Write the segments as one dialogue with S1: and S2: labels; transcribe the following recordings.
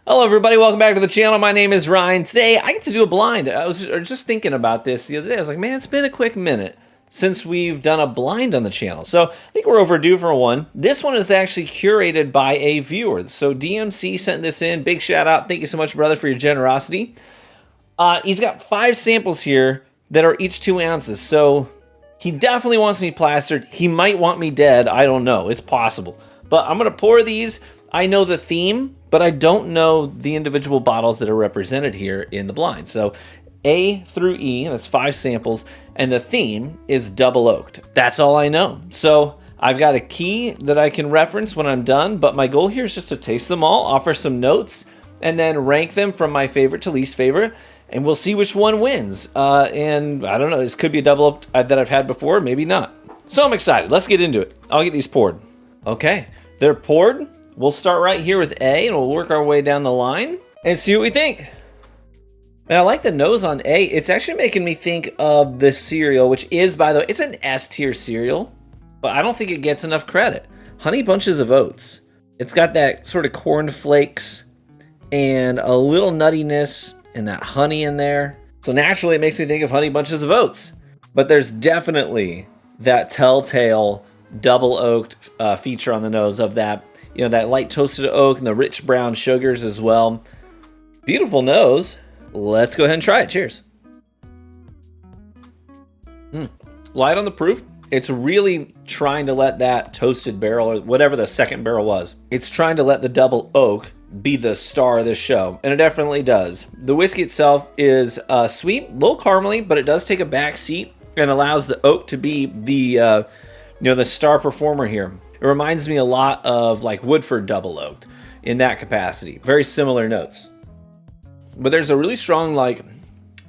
S1: Hello everybody, welcome back to the channel. My name is Ryan. Today I get to do a blind. I was just thinking about this the other day. I was like, man, it's been a quick minute since we've done a blind on the channel. So I think we're overdue for one. This one is actually curated by a viewer. So DMC sent this in. Big shout out. Thank you so much, brother, for your generosity. He's got 5 samples here that are each 2 ounces. So he definitely wants me plastered. He might want me dead. I don't know. It's possible. But I'm going to pour these. I know the theme, but I don't know the individual bottles that are represented here in the blind. So A through E, that's 5 samples, and the theme is double oaked. That's all I know. So I've got a key that I can reference when I'm done, but my goal here is just to taste them all, offer some notes, and then rank them from my favorite to least favorite, and we'll see which one wins. And I don't know, this could be a double oaked that I've had before, maybe not. So I'm excited. Let's get into it. I'll get these poured. Okay, they're poured. We'll start right here with A, and we'll work our way down the line and see what we think. And I like the nose on A. It's actually making me think of the cereal, which is, by the way, it's an S-tier cereal, but I don't think it gets enough credit. Honey Bunches of Oats. It's got that sort of corn flakes and a little nuttiness and that honey in there. So naturally, it makes me think of Honey Bunches of Oats. But there's definitely that telltale double oaked feature on the nose of that. You know, that light toasted oak and the rich brown sugars as well. Beautiful nose. Let's go ahead and try it. Cheers. Light on the proof. It's really trying to let that toasted barrel, or whatever the second barrel was, it's trying to let the double oak be the star of this show. And it definitely does. The whiskey itself is sweet, a little caramely, but it does take a back seat and allows the oak to be the, the star performer here. It reminds me a lot of like Woodford double oaked in that capacity. Very similar notes. But there's a really strong like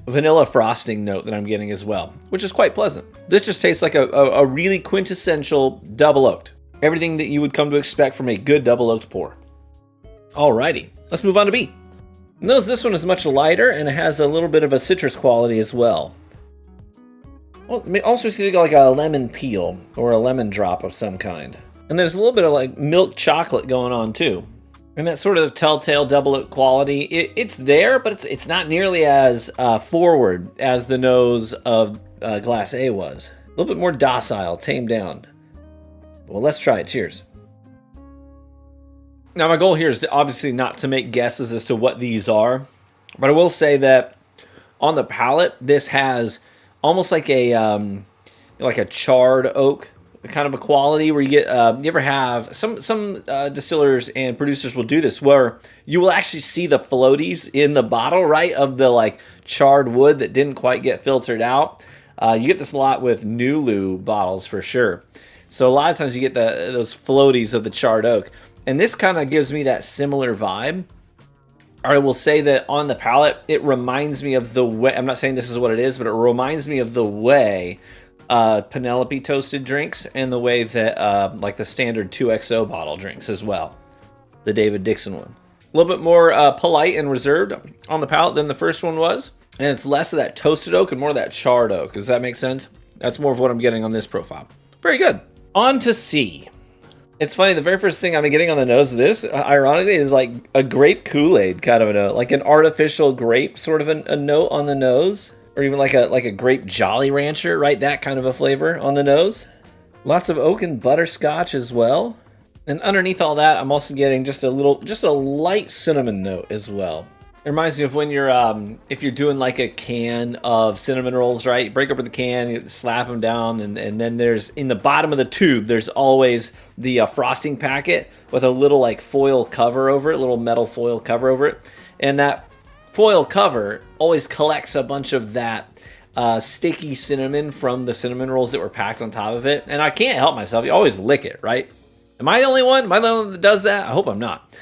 S1: vanilla frosting note that I'm getting as well, which is quite pleasant. This just tastes like a really quintessential double oaked. Everything that you would come to expect from a good double oaked pour. Alrighty, let's move on to B. Notice this one is much lighter and it has a little bit of a citrus quality as well. Well, it also seems like a lemon peel or a lemon drop of some kind. And there's a little bit of like milk chocolate going on too. And that sort of telltale double oak quality, it's there, but it's not nearly as forward as the nose of Glass A was. A little bit more docile, tamed down. Well, let's try it. Cheers. Now, my goal here is obviously not to make guesses as to what these are, but I will say that on the palate, this has almost like a charred oak kind of a quality where you get you ever have some distillers and producers will do this where you will actually see the floaties in the bottle, right, of the like charred wood that didn't quite get filtered out. You get this a lot with Nulu bottles for sure. So a lot of times you get those floaties of the charred oak, and this kind of gives me that similar vibe. I will say that on the palate, it reminds me of the way, I'm not saying this is what it is, but it reminds me of the way Penelope toasted drinks and the way that like the standard 2XO bottle drinks as well. The David Dixon one. A little bit more polite and reserved on the palate than the first one was. And it's less of that toasted oak and more of that charred oak. Does that make sense? That's more of what I'm getting on this profile. Very good. On to C. It's funny, the very first thing I'm getting on the nose of this, ironically, is like a grape Kool-Aid kind of a note. Like an artificial grape sort of a note on the nose. Or even like a grape Jolly Rancher, right? That kind of a flavor on the nose. Lots of oak and butterscotch as well. And underneath all that, I'm also getting just a light cinnamon note as well. It reminds me of when you're, if you're doing like a can of cinnamon rolls, right? You break open the can, you slap them down, and then there's, in the bottom of the tube, there's always the frosting packet with a little like foil cover over it, a little metal foil cover over it. And that foil cover always collects a bunch of that sticky cinnamon from the cinnamon rolls that were packed on top of it. And I can't help myself. You always lick it, right? Am I the only one? Am I the only one that does that? I hope I'm not.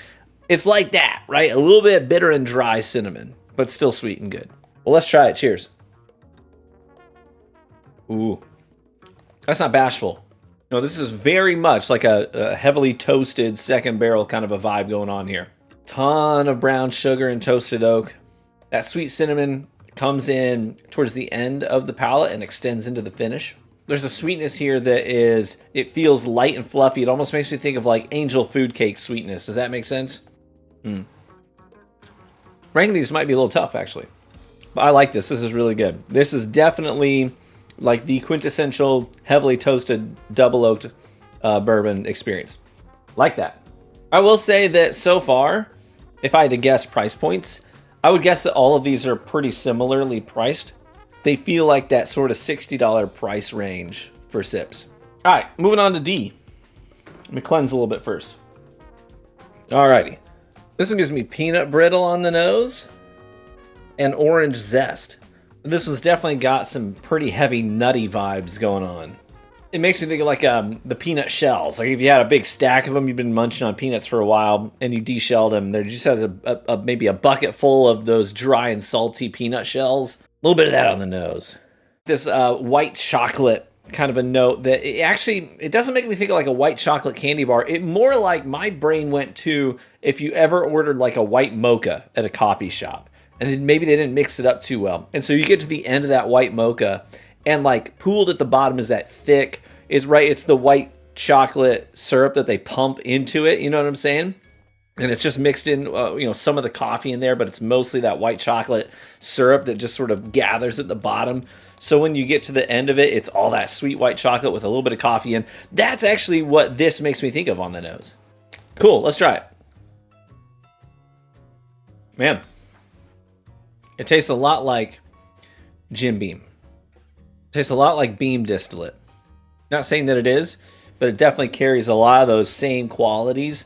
S1: It's like that, right? A little bit bitter and dry cinnamon, but still sweet and good. Well, let's try it. Cheers. Ooh. That's not bashful. No, this is very much like a heavily toasted second barrel kind of a vibe going on here. Ton of brown sugar and toasted oak. That sweet cinnamon comes in towards the end of the palate and extends into the finish. There's a sweetness here that is, it feels light and fluffy. It almost makes me think of like angel food cake sweetness. Does that make sense? Ranking these might be a little tough, actually. But I like this. This is really good. This is definitely like the quintessential heavily toasted double oaked bourbon experience. Like that. I will say that so far, if I had to guess price points, I would guess that all of these are pretty similarly priced. They feel like that sort of $60 price range for sips. All right, moving on to D. Let me cleanse a little bit first. Alrighty. This one gives me peanut brittle on the nose and orange zest. This one's definitely got some pretty heavy nutty vibes going on. It makes me think of like the peanut shells. Like if you had a big stack of them, you've been munching on peanuts for a while, and you de-shelled them. There just has maybe a bucket full of those dry and salty peanut shells. A little bit of that on the nose. This white chocolate kind of a note that it doesn't make me think of like a white chocolate candy bar. It more like my brain went to if you ever ordered like a white mocha at a coffee shop, and then maybe they didn't mix it up too well. And so you get to the end of that white mocha, and like pooled at the bottom is that thick, it's the white chocolate syrup that they pump into it, you know what I'm saying? And it's just mixed in, some of the coffee in there, but it's mostly that white chocolate syrup that just sort of gathers at the bottom. So when you get to the end of it, it's all that sweet white chocolate with a little bit of coffee in. That's actually what this makes me think of on the nose. Cool, let's try it. Man, it tastes a lot like Jim Beam. It tastes a lot like Beam distillate. Not saying that it is, but it definitely carries a lot of those same qualities,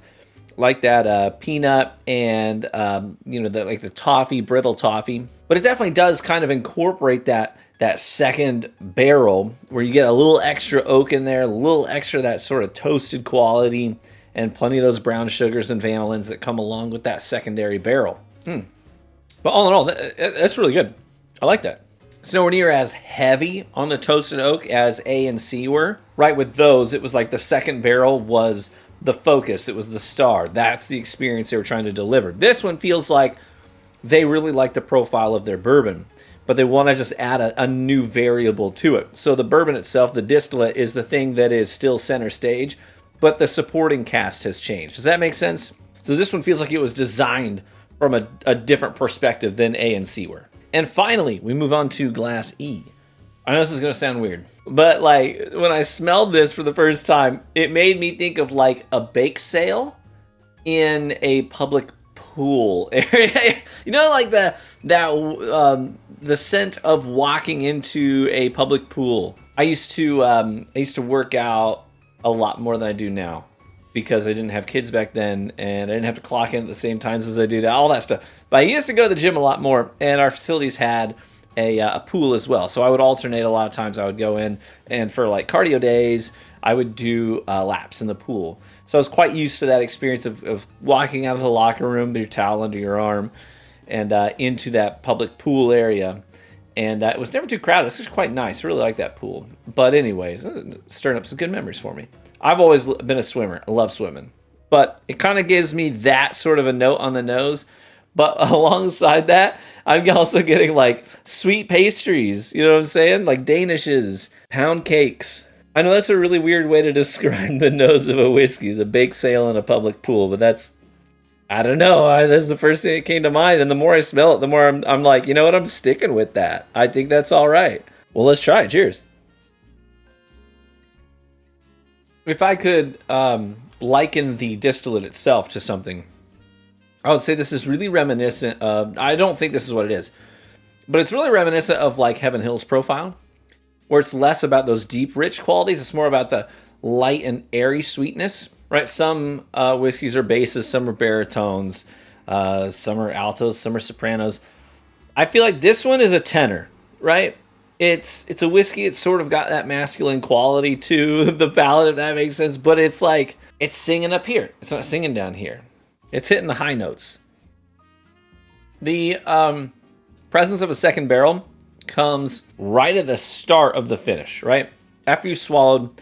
S1: like that peanut and the toffee, brittle toffee. But it definitely does kind of incorporate that second barrel where you get a little extra oak in there, a little extra that sort of toasted quality, and plenty of those brown sugars and vanillins that come along with that secondary barrel. But all in all, that's really good. I like that. It's nowhere near as heavy on the toasted oak as A and C were. Right, with those, it was like the second barrel was the focus. It was the star. That's the experience they were trying to deliver. This one feels like they really like the profile of their bourbon, but they want to just add a new variable to it. So the bourbon itself, the distillate, is the thing that is still center stage, but the supporting cast has changed. Does that make sense? So this one feels like it was designed from a different perspective than A and C were. And finally, we move on to glass E. I know this is going to sound weird, but like when I smelled this for the first time, it made me think of like a bake sale in a public pool area. Like the scent of walking into a public pool. I used to work out a lot more than I do now because I didn't have kids back then, and I didn't have to clock in at the same times as I do now, all that stuff. But I used to go to the gym a lot more, and our facilities had a pool as well. So I would alternate a lot of times. I would go in, and for like cardio days, I would do laps in the pool. So I was quite used to that experience of walking out of the locker room with your towel under your arm and into that public pool area. And it was never too crowded. It's just quite nice. I really like that pool. But anyways, stirring up some good memories for me. I've always been a swimmer. I love swimming. But it kind of gives me that sort of a note on the nose. But alongside that, I'm also getting like sweet pastries. You know what I'm saying? Like Danishes, pound cakes. I know that's a really weird way to describe the nose of a whiskey, the bake sale in a public pool. But that's, I don't know. That's the first thing that came to mind. And the more I smell it, the more I'm like, you know what? I'm sticking with that. I think that's all right. Well, let's try it. Cheers. If I could liken the distillate itself to something, I would say this is really reminiscent of, I don't think this is what it is, but it's really reminiscent of like Heaven Hill's profile, where it's less about those deep, rich qualities. It's more about the light and airy sweetness, right? Some whiskeys are basses, some are baritones, some are altos, some are sopranos. I feel like this one is a tenor, right? It's a whiskey. It's sort of got that masculine quality to the palate, if that makes sense. But it's like, it's singing up here. It's not singing down here. It's hitting the high notes. The presence of a second barrel comes right at the start of the finish, right? After you swallowed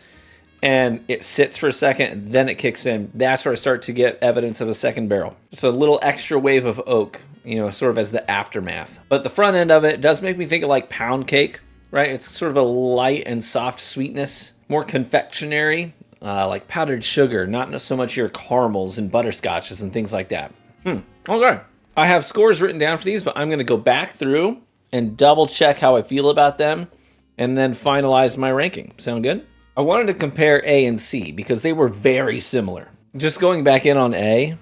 S1: and it sits for a second, and then it kicks in. That's where I start to get evidence of a second barrel. So a little extra wave of oak, sort of as the aftermath. But the front end of it does make me think of like pound cake, right? It's sort of a light and soft sweetness, more confectionery, like powdered sugar, not so much your caramels and butterscotches and things like that. Okay. I have scores written down for these, but I'm going to go back through and double check how I feel about them and then finalize my ranking. Sound good? I wanted to compare A and C because they were very similar. Just going back in on A,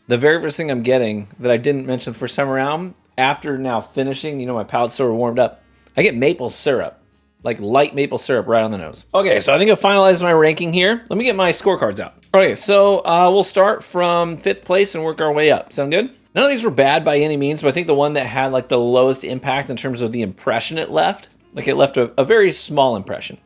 S1: the very first thing I'm getting that I didn't mention the first time around, after now finishing, you know, my palate's sort of warmed up, I get maple syrup, like light maple syrup right on the nose. Okay, so I think I've finalized my ranking here. Let me get my scorecards out. Okay, so we'll start from 5th place and work our way up. Sound good? None of these were bad by any means, but I think the one that had like the lowest impact in terms of the impression it left, like it left a very small impression.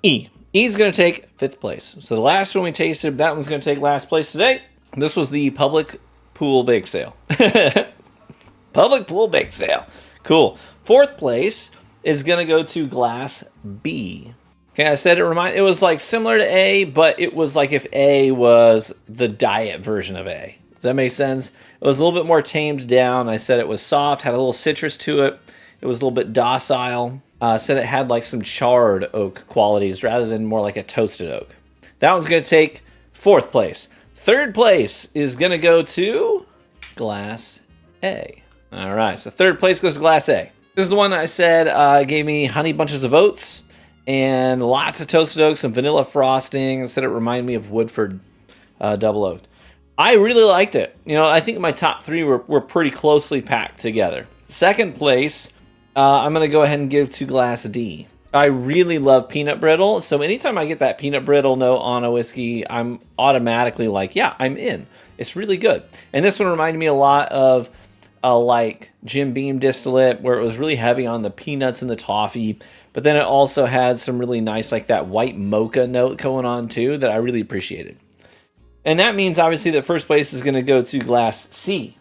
S1: E. E's going to take 5th place. So the last one we tasted, that one's going to take last place today. This was the public pool bake sale. Public pool bake sale. Cool. 4th place is going to go to glass B. Okay, I said it was like similar to A, but it was like if A was the diet version of A. Does that make sense? It was a little bit more tamed down. I said it was soft, had a little citrus to it. It was a little bit docile. Said it had like some charred oak qualities rather than more like a toasted oak. That one's going to take 4th place. 3rd place is going to go to glass A. All right, so 3rd place goes to glass A. This is the one I said gave me honey bunches of oats and lots of toasted oak, some vanilla frosting. I said it reminded me of Woodford double oaked. I really liked it. You know, I think my top 3 were pretty closely packed together. 2nd place, I'm going to go ahead and give to glass D. I really love peanut brittle, so anytime I get that peanut brittle note on a whiskey, I'm automatically like, yeah, I'm in. It's really good. And this one reminded me a lot of like Jim Beam distillate, where it was really heavy on the peanuts and the toffee, but then it also had some really nice, like that white mocha note going on too that I really appreciated. And that means obviously that 1st place is going to go to glass C.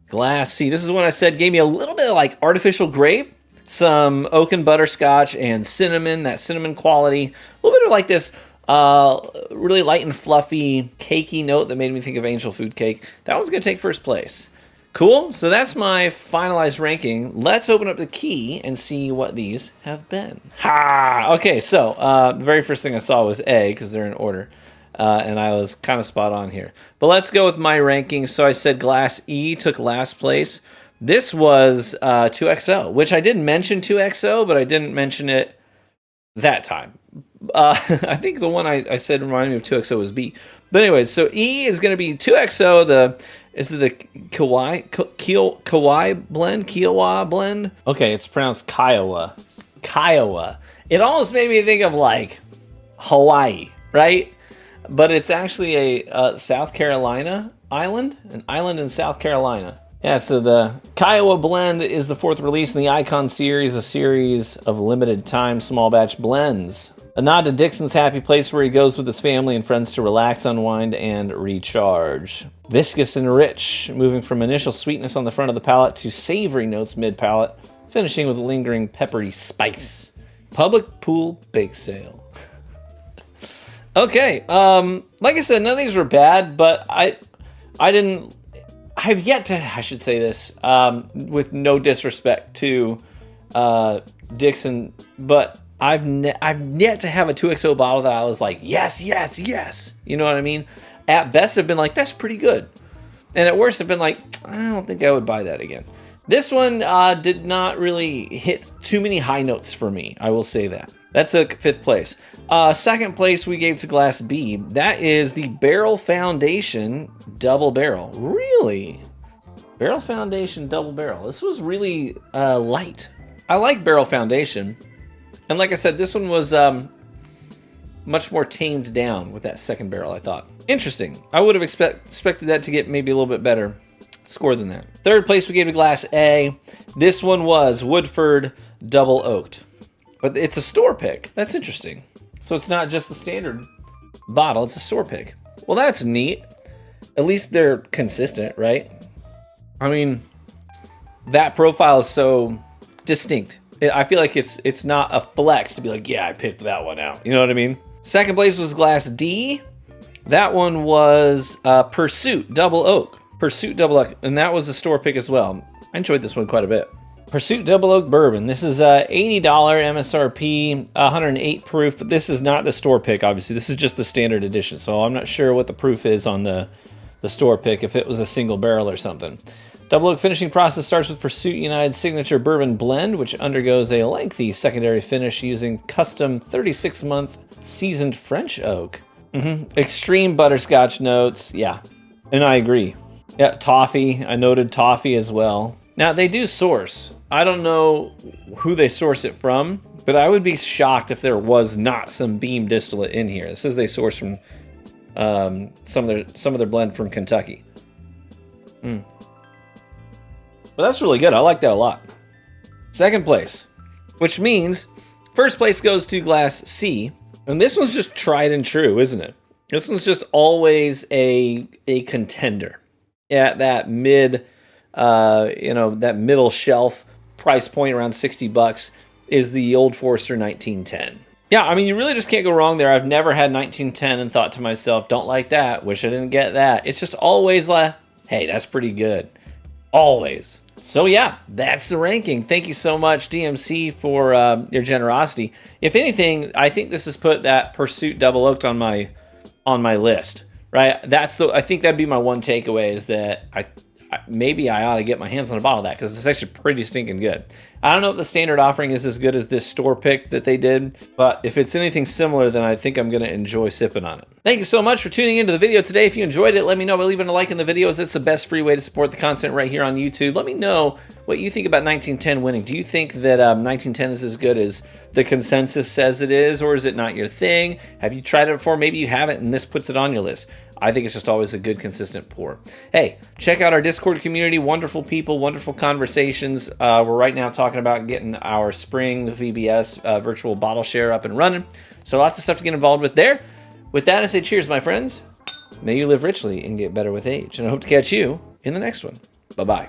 S1: Glass C. This is one I said gave me a little bit of like artificial grape, some oak and butterscotch and cinnamon, that cinnamon quality. A little bit of like this really light and fluffy cakey note that made me think of angel food cake. That one's going to take 1st place. Cool. So that's my finalized ranking. Let's open up the key and see what these have been. Ha! Okay, so the very first thing I saw was A because they're in order. And I was kind of spot on here. But let's go with my rankings. So I said glass E took last place. This was 2XO, which I did mention 2XO, but I didn't mention it that time. I think the one I said reminded me of 2XO was B. But anyways, so E is going to be 2XO. Is it the Kiowa blend? Kiowa blend? Okay, it's pronounced Kiowa. Kiowa. It almost made me think of like Hawaii, right? But it's actually a South Carolina island, an island in South Carolina. Yeah, so the Kiowa blend is the 4th release in the Icon series, a series of limited time small batch blends. A nod to Dixon's happy place where he goes with his family and friends to relax, unwind, and recharge. Viscous and rich, moving from initial sweetness on the front of the palate to savory notes mid-palate, finishing with a lingering peppery spice. Public pool bake sale. Okay, like I said, none of these were bad, but I have yet to, I should say this, with no disrespect to Dixon, but I've yet to have a 2XO bottle that I was like, yes, yes, yes. You know what I mean? At best, I've been like, that's pretty good. And at worst, I've been like, I don't think I would buy that again. This one did not really hit too many high notes for me. I will say that. That took 5th place. 2nd place we gave to glass B. That is the Barrel Foundation Double Barrel. Really? Barrel Foundation Double Barrel. This was really light. I like Barrel Foundation. And like I said, this one was much more tamed down with that 2nd barrel, I thought. Interesting. I would have expected that to get maybe a little bit better score than that. 3rd place we gave to glass A. This one was Woodford Double Oaked. But it's a store pick. That's interesting. So it's not just the standard bottle, it's a store pick. Well, that's neat. At least they're consistent, right? I mean, that profile is so distinct. I feel like it's not a flex to be like, yeah, I picked that one out. You know what I mean? 2nd place was glass D. That one was Pursuit Double Oak. Pursuit Double Oak, and that was a store pick as well. I enjoyed this one quite a bit. Pursuit Double Oak Bourbon. This is $80 MSRP, 108 proof, but this is not the store pick, obviously. This is just the standard edition, so I'm not sure what the proof is on the the store pick if it was a single barrel or something. Double oak finishing process starts with Pursuit United Signature Bourbon Blend, which undergoes a lengthy secondary finish using custom 36-month seasoned French oak. Extreme butterscotch notes, yeah, and I agree. Yeah, toffee, I noted toffee as well. Now, they do source. I don't know who they source it from, but I would be shocked if there was not some beam distillate in here. It says they source from some of their blend from Kentucky. But that's really good. I like that a lot. Second place, which means first place goes to Glass C. And this one's just tried and true, isn't it? This one's just always a contender at that that middle shelf price point around $60 is the Old Forester 1910. Yeah, I mean, you really just can't go wrong there. I've never had 1910 and thought to myself, don't like that, wish I didn't get that. It's just always like, hey, that's pretty good. Always. So yeah, that's the ranking. Thank you so much, DMC, for your generosity. If anything, I think this has put that Pursuit Double Oaked on my list, right? I think that'd be my one takeaway is that maybe I ought to get my hands on a bottle of that because it's actually pretty stinking good. I don't know if the standard offering is as good as this store pick that they did, but if it's anything similar, then I think I'm going to enjoy sipping on it. Thank you so much for tuning into the video today. If you enjoyed it, let me know by leaving a like in the videos. It's the best free way to support the content right here on YouTube. Let me know what you think about 1910 winning. Do you think that 1910 is as good as the consensus says it is, or is it not your thing? Have you tried it before? Maybe you haven't, and this puts it on your list. I think it's just always a good, consistent pour. Hey, check out our Discord community. Wonderful people, wonderful conversations. We're right now talking about getting our spring VBS virtual bottle share up and running. So lots of stuff to get involved with there. With that, I say cheers, my friends. May you live richly and get better with age. And I hope to catch you in the next one. Bye-bye.